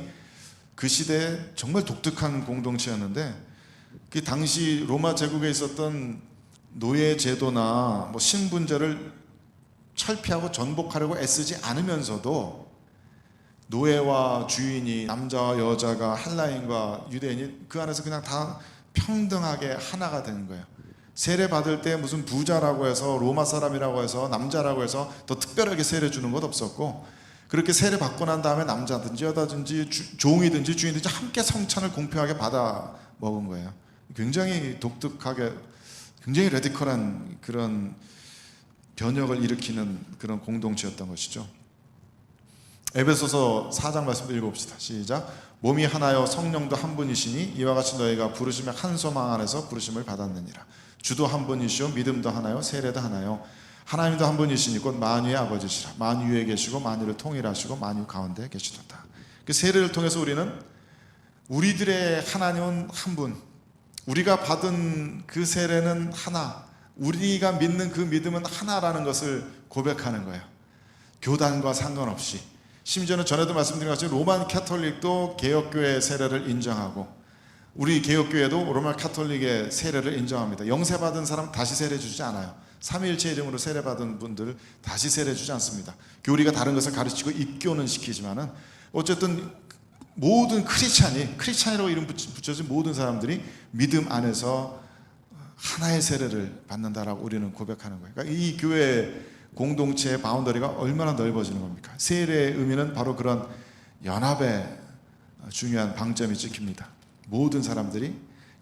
S1: 그 시대에 정말 독특한 공동체였는데, 그 당시 로마 제국에 있었던 노예 제도나 뭐 신분제를 철폐하고 전복하려고 애쓰지 않으면서도 노예와 주인이, 남자와 여자가, 헬라인과 유대인이 그 안에서 그냥 다 평등하게 하나가 되는 거예요. 세례 받을 때 무슨 부자라고 해서, 로마 사람이라고 해서, 남자라고 해서 더 특별하게 세례 주는 것 없었고, 그렇게 세례 받고 난 다음에 남자든지 여자든지 종이든지 주인든지 함께 성찬을 공평하게 받아 먹은 거예요. 굉장히 독특하게, 굉장히 레디컬한 그런 변혁을 일으키는 그런 공동체였던 것이죠. 에베소서 4장 말씀 읽어봅시다. 시작. 몸이 하나요 성령도 한 분이시니 이와 같이 너희가 부르심의 한 소망 안에서 부르심을 받았느니라. 주도 한 분이시오 믿음도 하나요 세례도 하나요. 하나님도 한 분이시니 곧 만유의 아버지시라. 만유에 계시고 만유를 통일하시고 만유 가운데 계시도다. 그 세례를 통해서 우리는 우리들의 하나님은 한 분, 우리가 받은 그 세례는 하나, 우리가 믿는 그 믿음은 하나라는 것을 고백하는 거예요. 교단과 상관없이. 심지어는 전에도 말씀드린 것처럼 로만 캐톨릭도 개혁교회 세례를 인정하고, 우리 개혁교회도 로마 카톨릭의 세례를 인정합니다. 영세 받은 사람 다시 세례 주지 않아요. 삼위일체 이름으로 세례 받은 분들 다시 세례 주지 않습니다. 교리가 다른 것을 가르치고 입교는 시키지만은 어쨌든 모든 크리스찬이라고 이름 붙여진 모든 사람들이 믿음 안에서 하나의 세례를 받는다라고 우리는 고백하는 거예요. 그러니까 이 교회 공동체의 바운더리가 얼마나 넓어지는 겁니까? 세례의 의미는 바로 그런 연합의 중요한 방점이 찍힙니다. 모든 사람들이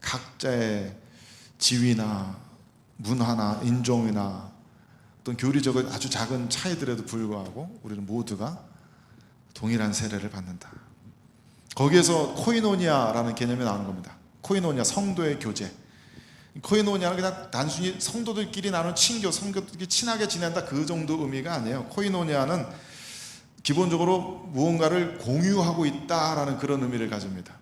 S1: 각자의 지위나 문화나 인종이나 어떤 교리적인 아주 작은 차이들에도 불구하고 우리는 모두가 동일한 세례를 받는다. 거기에서 코이노니아라는 개념이 나오는 겁니다. 코이노니아, 성도의 교제. 코이노니아는 그냥 단순히 성도들끼리 나눈 친교, 성도들끼리 친하게 지낸다 그 정도 의미가 아니에요. 코이노니아는 기본적으로 무언가를 공유하고 있다라는 그런 의미를 가집니다.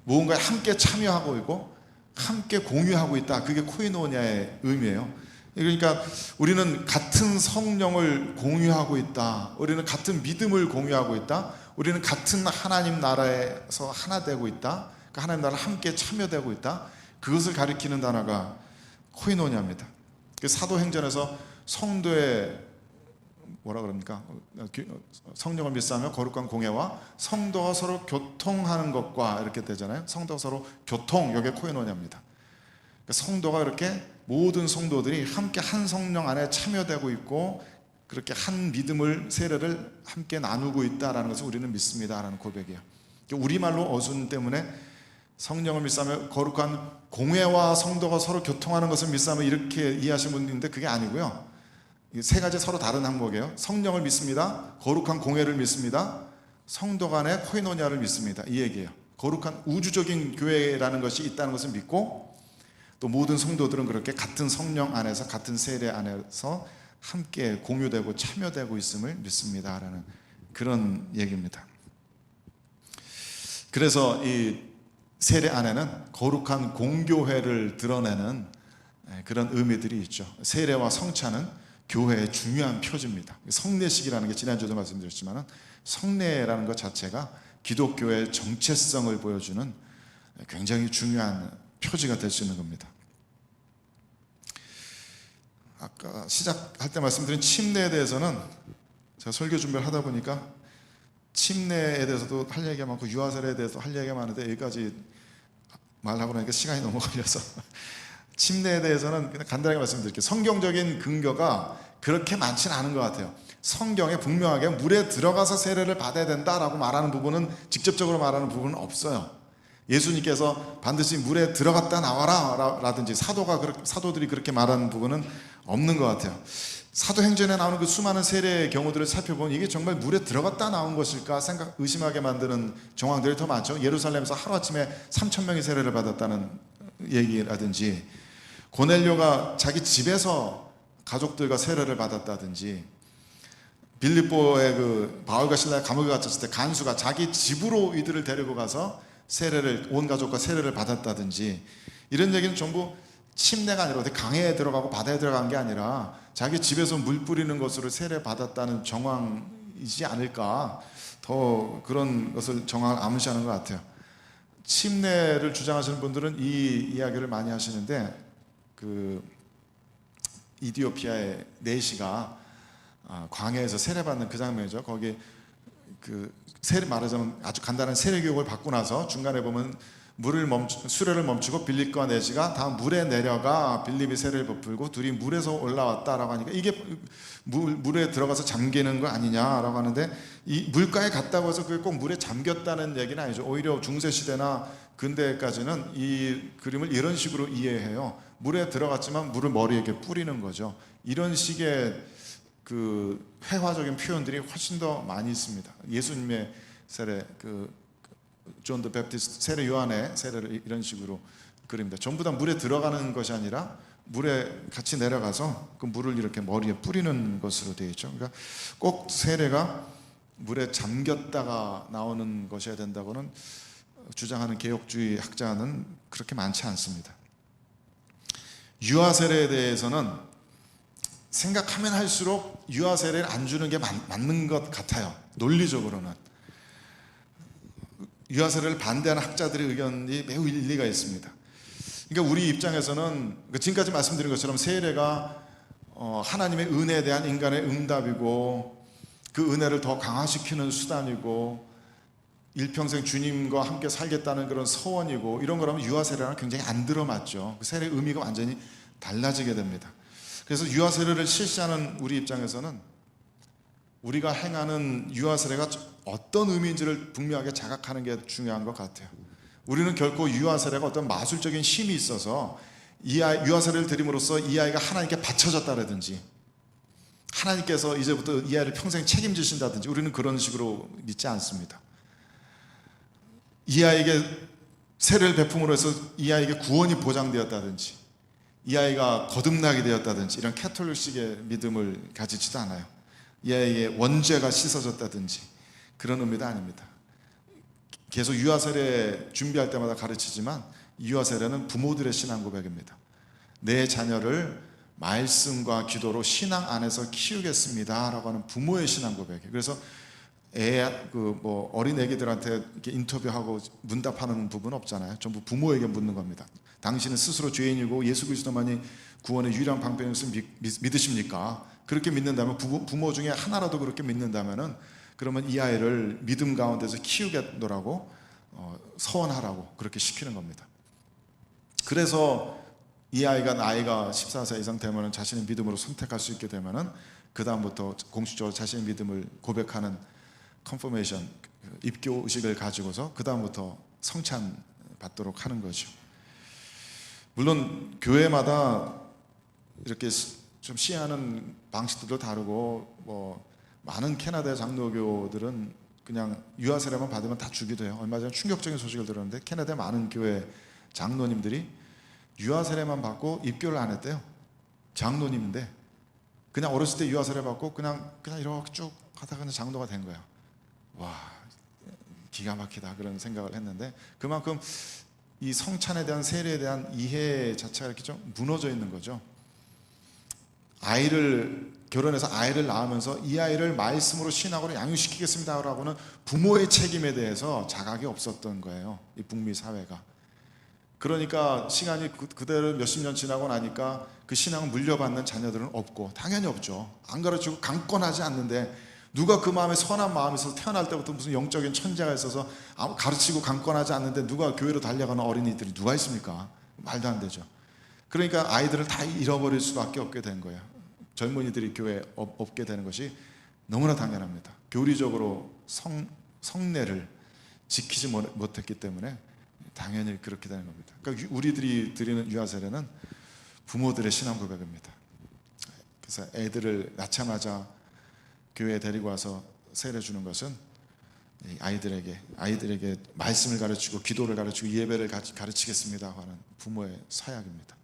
S1: 무언가에 함께 참여하고 있고 함께 공유하고 있다. 그게 코이노니아의 의미예요. 그러니까 우리는 같은 성령을 공유하고 있다. 우리는 같은 믿음을 공유하고 있다. 우리는 같은 하나님 나라에서 하나 되고 있다. 그 하나님 나라 함께 참여되고 있다. 그것을 가리키는 단어가 코이노니아입니다. 사도행전에서 성도의 뭐라 그럽니까? 성령을 믿사하며 거룩한 공예와 성도가 서로 교통하는 것과 이렇게 되잖아요. 성도가 서로 교통, 이게 코이노니아입니다. 성도가 이렇게 모든 성도들이 함께 한 성령 안에 참여되고 있고 그렇게 한 믿음을, 세례를 함께 나누고 있다라는 것을 우리는 믿습니다라는 고백이에요. 우리말로 어순 때문에 성령을 믿사하며 거룩한 공예와 성도가 서로 교통하는 것을 믿사하며 이렇게 이해하시는 분들인데 그게 아니고요. 세 가지 서로 다른 항목이에요. 성령을 믿습니다. 거룩한 공예를 믿습니다. 성도 간의 코이노니아를 믿습니다. 이 얘기예요. 거룩한 우주적인 교회라는 것이 있다는 것을 믿고 또 모든 성도들은 그렇게 같은 성령 안에서 같은 세례 안에서 함께 공유되고 참여되고 있음을 믿습니다라는 그런 얘기입니다. 그래서 이 세례 안에는 거룩한 공교회를 드러내는 그런 의미들이 있죠. 세례와 성찬은 교회의 중요한 표지입니다. 성례식이라는 게 지난주에도 말씀드렸지만 성례라는 것 자체가 기독교의 정체성을 보여주는 굉장히 중요한 표지가 될 수 있는 겁니다. 아까 시작할 때 말씀드린 침례에 대해서는 제가 설교 준비를 하다 보니까 침례에 대해서도 할 얘기가 많고 유아세례에 대해서 할 얘기가 많은데 여기까지 말하고 나니까 시간이 너무 걸려서 침례에 대해서는 그냥 간단하게 말씀드릴게요. 성경적인 근거가 그렇게 많지는 않은 것 같아요. 성경에 분명하게 물에 들어가서 세례를 받아야 된다라고 말하는 부분은, 직접적으로 말하는 부분은 없어요. 예수님께서 반드시 물에 들어갔다 나와라 라든지 사도들이 그렇게 말하는 부분은 없는 것 같아요. 사도행전에 나오는 그 수많은 세례의 경우들을 살펴보면 이게 정말 물에 들어갔다 나온 것일까 의심하게 만드는 정황들이 더 많죠. 예루살렘에서 하루아침에 3,000명이 세례를 받았다는 얘기라든지, 고넬료가 자기 집에서 가족들과 세례를 받았다든지, 빌립보의 그 바울과 실라가 감옥에 갇혔을 때 간수가 자기 집으로 이들을 데리고 가서 온 가족과 세례를 받았다든지, 이런 얘기는 전부 침례가 아니라 어디 강에 들어가고 바다에 들어간 게 아니라 자기 집에서 물 뿌리는 것으로 세례 받았다는 정황이지 않을까, 더 그런 것을 정황을 암시하는 것 같아요. 침례를 주장하시는 분들은 이 이야기를 많이 하시는데, 그 이디오피아의 네시가 광야에서 세례받는 그 장면이죠. 거기 그 말하자면 아주 간단한 세례 교육을 받고 나서 중간에 보면 수레를 멈추고 빌립과 네시가 다 물에 내려가 빌립이 세례를 베풀고 둘이 물에서 올라왔다라고 하니까 이게 물에 들어가서 잠기는 거 아니냐라고 하는데, 이 물가에 갔다고 해서 그게 꼭 물에 잠겼다는 얘기는 아니죠. 오히려 중세시대나 근대까지는 이 그림을 이런 식으로 이해해요. 물에 들어갔지만 물을 머리에 이렇게 뿌리는 거죠. 이런 식의 그 회화적인 표현들이 훨씬 더 많이 있습니다. 예수님의 세례, 존 더 베프티스트 세례 요한의 세례를 이런 식으로 그립니다. 전부 다 물에 들어가는 것이 아니라 물에 같이 내려가서 그 물을 이렇게 머리에 뿌리는 것으로 되어 있죠. 그러니까 꼭 세례가 물에 잠겼다가 나오는 것이어야 된다고는 주장하는 개혁주의 학자는 그렇게 많지 않습니다. 유아 세례에 대해서는 생각하면 할수록 유아 세례를 안 주는 게 맞는 것 같아요. 논리적으로는. 유아 세례를 반대하는 학자들의 의견이 매우 일리가 있습니다. 그러니까 우리 입장에서는 지금까지 말씀드린 것처럼 세례가 하나님의 은혜에 대한 인간의 응답이고, 그 은혜를 더 강화시키는 수단이고, 일평생 주님과 함께 살겠다는 그런 서원이고, 이런 거라면 유아 세례랑 굉장히 안 들어맞죠. 그 세례의 의미가 완전히 달라지게 됩니다. 그래서 유아 세례를 실시하는 우리 입장에서는 우리가 행하는 유아 세례가 어떤 의미인지를 분명하게 자각하는 게 중요한 것 같아요. 우리는 결코 유아 세례가 어떤 마술적인 힘이 있어서 유아 세례를 드림으로써 이 아이가 하나님께 바쳐졌다라든지, 하나님께서 이제부터 이 아이를 평생 책임지신다든지, 우리는 그런 식으로 믿지 않습니다. 이 아이에게 세례를 베품으로 해서 이 아이에게 구원이 보장되었다든지, 이 아이가 거듭나게 되었다든지, 이런 캐톨릭식의 믿음을 가지지도 않아요. 이 아이의 원죄가 씻어졌다든지 그런 의미도 아닙니다. 계속 유아 세례 준비할 때마다 가르치지만, 유아 세례는 부모들의 신앙 고백입니다. 내 자녀를 말씀과 기도로 신앙 안에서 키우겠습니다 라고 하는 부모의 신앙 고백이에요. 그래서 어린 애기들한테 이렇게 인터뷰하고 문답하는 부분 없잖아요. 전부 부모에게 묻는 겁니다. 당신은 스스로 죄인이고 예수 그리스도만이 구원의 유일한 방편인 것을 믿으십니까? 그렇게 믿는다면, 부모 중에 하나라도 그렇게 믿는다면은, 그러면 이 아이를 믿음 가운데서 키우겠노라고 서원하라고 그렇게 시키는 겁니다. 그래서 이 아이가 나이가 14세 이상 되면은 자신의 믿음으로 선택할 수 있게 되면은, 그 다음부터 공식적으로 자신의 믿음을 고백하는 컨퍼메이션, 입교 의식을 가지고서 그 다음부터 성찬 받도록 하는 거죠. 물론 교회마다 이렇게 좀 시행하는 방식들도 다르고, 많은 캐나다의 장로교들은 그냥 유아 세례만 받으면 다 주기도 해요. 얼마 전에 충격적인 소식을 들었는데, 캐나다의 많은 교회 장로님들이 유아 세례만 받고 입교를 안 했대요. 장로님인데 그냥 어렸을 때 유아 세례 받고 그냥 이렇게 쭉 하다가 그냥 장로가 된 거예요. 와, 기가 막히다 그런 생각을 했는데, 그만큼 이 성찬에 대한, 세례에 대한 이해 자체가 이렇게 좀 무너져 있는 거죠. 결혼해서 아이를 낳으면서 이 아이를 말씀으로 신학으로 양육시키겠습니다라고는 부모의 책임에 대해서 자각이 없었던 거예요, 이 북미 사회가. 그러니까 시간이 그대로 몇십 년 지나고 나니까 그 신앙을 물려받는 자녀들은 없고, 당연히 없죠. 안 가르치고 강권하지 않는데, 누가 그 마음에 선한 마음이 있어서 태어날 때부터 무슨 영적인 천재가 있어서 가르치고 강권하지 않는데 누가 교회로 달려가는 어린이들이 누가 있습니까? 말도 안 되죠. 그러니까 아이들을 다 잃어버릴 수밖에 없게 된 거예요. 젊은이들이 교회에 없게 되는 것이 너무나 당연합니다. 교리적으로 성례를 지키지 못했기 때문에 당연히 그렇게 되는 겁니다. 그러니까 우리들이 드리는 유아 세례는 부모들의 신앙 고백입니다. 그래서 애들을 낳자마자 교회에 데리고 와서 세례 주는 것은 아이들에게 말씀을 가르치고 기도를 가르치고 예배를 가르치겠습니다 하는 부모의 사약입니다.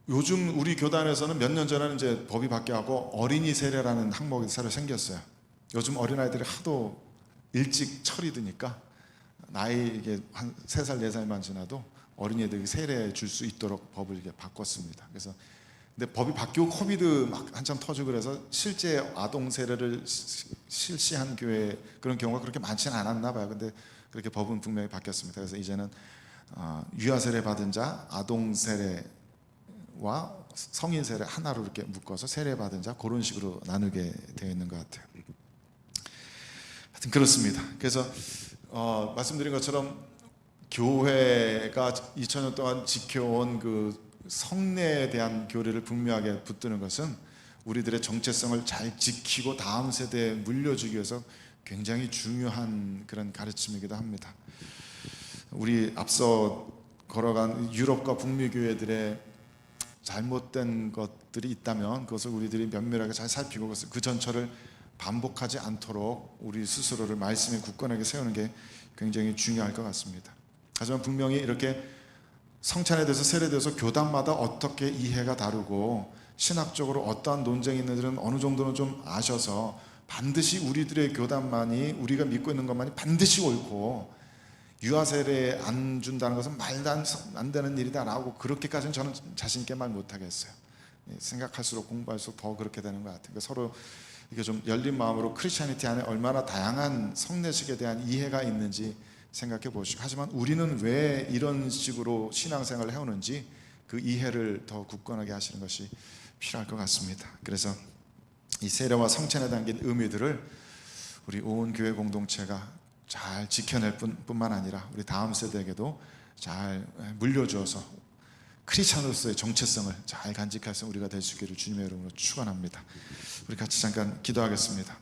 S1: 요즘 우리 교단에서는 몇 년 전에는 이제 법이 바뀌어가고 어린이 세례라는 항목이 새로 생겼어요. 요즘 어린아이들이 하도 일찍 철이 드니까 나이 이게 한 3살, 4살만 지나도 어린이들이 세례 줄 수 있도록 법을 이렇게 바꿨습니다. 그래서 근데 법이 바뀌고 코비드 막 한참 터지고 그래서 실제 아동 세례를 실시한 교회 그런 경우가 그렇게 많지는 않았나 봐요. 근데 그렇게 법은 분명히 바뀌었습니다. 그래서 이제는 유아 세례 받은 자, 아동 세례와 성인 세례 하나로 이렇게 묶어서 세례 받은 자 그런 식으로 나누게 되어 있는 것 같아요. 하여튼 그렇습니다. 그래서 말씀드린 것처럼 교회가 2000년 동안 지켜온 그 성례에 대한 교리를 분명하게 붙드는 것은 우리들의 정체성을 잘 지키고 다음 세대에 물려주기 위해서 굉장히 중요한 그런 가르침이기도 합니다. 우리 앞서 걸어간 유럽과 북미 교회들의 잘못된 것들이 있다면 그것을 우리들이 면밀하게 잘 살피고 그 전철을 반복하지 않도록 우리 스스로를 말씀에 굳건하게 세우는 게 굉장히 중요할 것 같습니다. 하지만 분명히 이렇게 성찬에 대해서 세례에 대해서 교단마다 어떻게 이해가 다르고 신학적으로 어떠한 논쟁이 있는지는 어느 정도는 좀 아셔서 반드시 우리들의 교단만이 우리가 믿고 있는 것만이 반드시 옳고 유아 세례 안 준다는 것은 말도 안 되는 일이다라고 그렇게까지는 저는 자신 있게 말 못하겠어요. 생각할수록 공부할수록 더 그렇게 되는 것 같아요. 그러니까 서로 이게 좀 열린 마음으로 크리스찬리티 안에 얼마나 다양한 성례식에 대한 이해가 있는지 생각해 보시고, 하지만 우리는 왜 이런 식으로 신앙생활을 해오는지 그 이해를 더 굳건하게 하시는 것이 필요할 것 같습니다. 그래서 이 세례와 성찬에 담긴 의미들을 우리 온 교회 공동체가 잘 지켜낼 뿐만 아니라 우리 다음 세대에게도 잘 물려주어서 크리스찬으로서의 정체성을 잘 간직할 수 우리가 될 수 있기를 주님의 이름으로 축원합니다. 우리 같이 잠깐 기도하겠습니다.